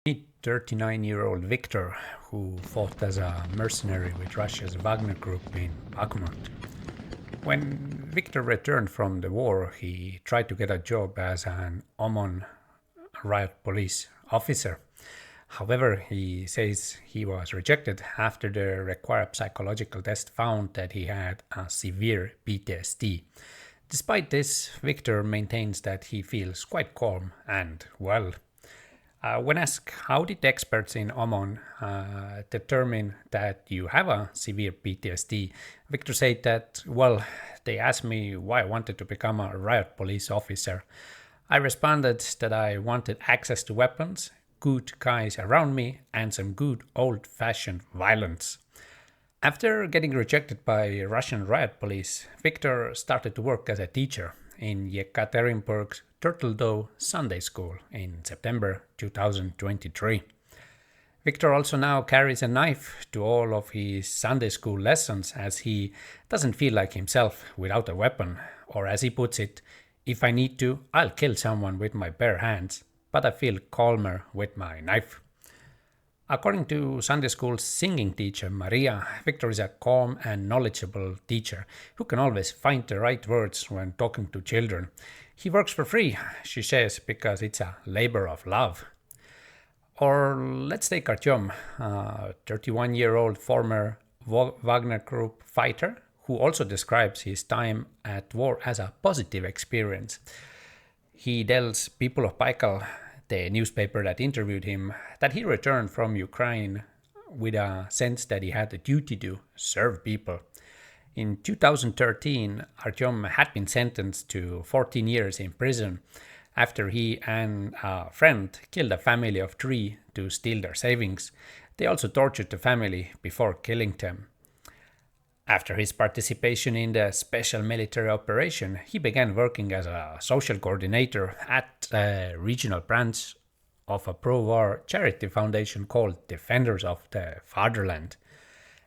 Meet 39-year-old Viktor, who fought as a mercenary with Russia's Wagner group in Bakhmut. When Viktor returned from the war, he tried to get a job as an Omon riot police officer. However, he says he was rejected after the required psychological test found that he had a severe PTSD. Despite this, Viktor maintains that he feels quite calm and well. When asked how did experts in Oman determine that you have a severe PTSD, Viktor said that, well, they asked me why I wanted to become a riot police officer. I responded that I wanted access to weapons, good guys around me, and some good old-fashioned violence. After getting rejected by Russian riot police, Viktor started to work as a teacher in Yekaterinburg's Turtle Dove Sunday School in September 2023. Viktor also now carries a knife to all of his Sunday school lessons as he doesn't feel like himself without a weapon, or as he puts it, if I need to, I'll kill someone with my bare hands, but I feel calmer with my knife. According to Sunday school's singing teacher Maria, Viktor is a calm and knowledgeable teacher who can always find the right words when talking to children. He works for free, she says, because it's a labor of love. Or let's take Artyom, a 31-year-old former Wagner Group fighter who also describes his time at war as a positive experience. He tells People of Baikal, the newspaper that interviewed him, that he returned from Ukraine with a sense that he had a duty to serve people. In 2013, Artyom had been sentenced to 14 years in prison after he and a friend killed a family of 3 to steal their savings. They also tortured the family before killing them. After his participation in the special military operation, he began working as a social coordinator at a regional branch of a pro-war charity foundation called Defenders of the Fatherland.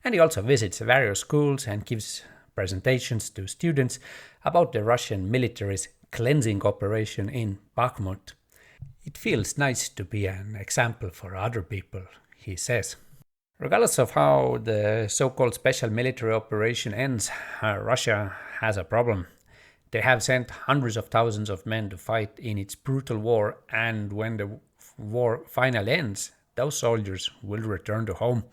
And he also visits various schools and gives presentations to students about the Russian military's cleansing operation in Bakhmut. It feels nice to be an example for other people, he says. Regardless of how the so-called special military operation ends, Russia has a problem. They have sent hundreds of thousands of men to fight in its brutal war, and when the war finally ends, those soldiers will return to home.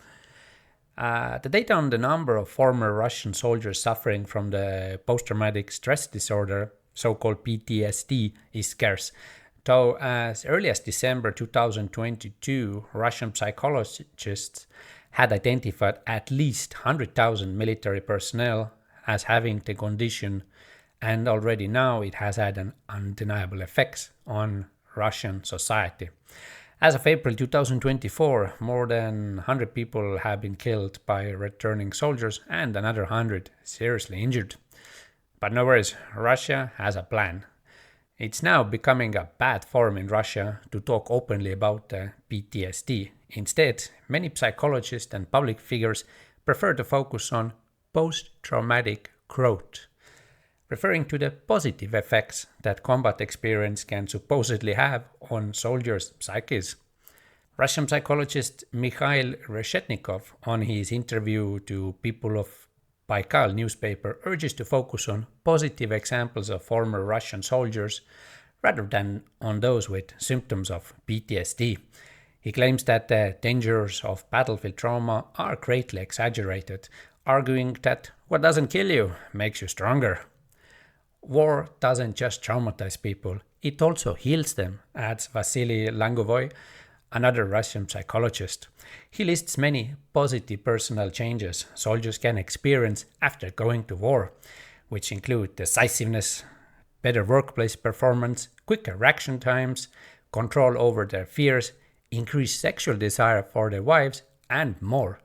The data on the number of former Russian soldiers suffering from the post-traumatic stress disorder, so-called PTSD, is scarce. Though as early as December 2022, Russian psychologists had identified at least 100,000 military personnel as having the condition, and already now it has had an undeniable effects on Russian society. As of April 2024, more than 100 people have been killed by returning soldiers and another 100 seriously injured. But no worries, Russia has a plan. It's now becoming a bad form in Russia to talk openly about the PTSD. Instead, many psychologists and public figures prefer to focus on post-traumatic growth, referring to the positive effects that combat experience can supposedly have on soldiers' psyches. Russian psychologist Mikhail Reshetnikov, on his interview to People of Baikal newspaper, urges to focus on positive examples of former Russian soldiers rather than on those with symptoms of PTSD. He claims that the dangers of battlefield trauma are greatly exaggerated, arguing that what doesn't kill you makes you stronger. War doesn't just traumatize people, it also heals them, adds Vasily Langovoy, another Russian psychologist. He lists many positive personal changes soldiers can experience after going to war, which include decisiveness, better workplace performance, quicker reaction times, control over their fears, increased sexual desire for their wives, and more.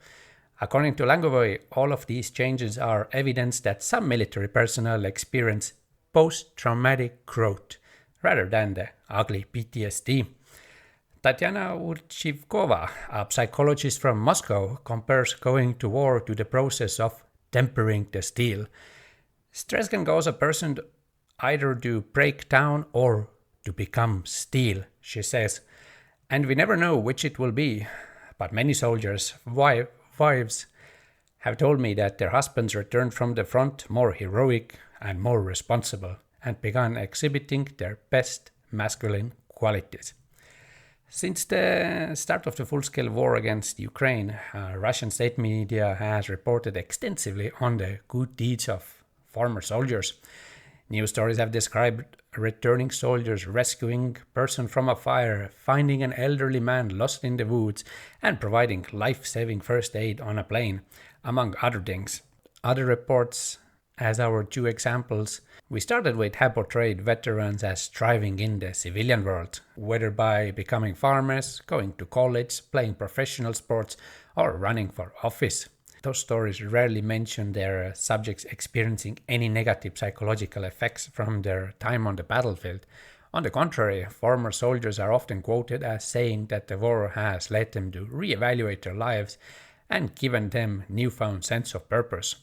According to Langovoy, all of these changes are evidence that some military personnel experience post-traumatic growth rather than the ugly PTSD. Tatiana Urchivkova, a psychologist from Moscow, compares going to war to the process of tempering the steel. Stress can cause a person either to break down or to become steel, she says. And we never know which it will be. But many soldiers' wives have told me that their husbands returned from the front more heroic and more responsible and began exhibiting their best masculine qualities. Since the start of the full-scale war against Ukraine, Russian state media has reported extensively on the good deeds of former soldiers. News stories have described returning soldiers rescuing a person from a fire, finding an elderly man lost in the woods, and providing life-saving first aid on a plane, among other things. Other reports, as our two examples, we started with have portrayed veterans as thriving in the civilian world, whether by becoming farmers, going to college, playing professional sports, or running for office. Those stories rarely mention their subjects experiencing any negative psychological effects from their time on the battlefield. On the contrary, former soldiers are often quoted as saying that the war has led them to reevaluate their lives and given them newfound sense of purpose.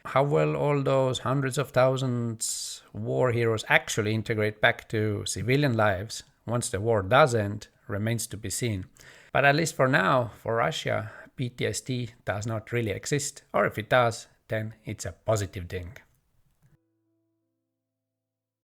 How well all those hundreds of thousands war heroes actually integrate back to civilian lives once the war does end remains to be seen. But at least for now, for Russia, PTSD does not really exist, or if it does, then it's a positive thing.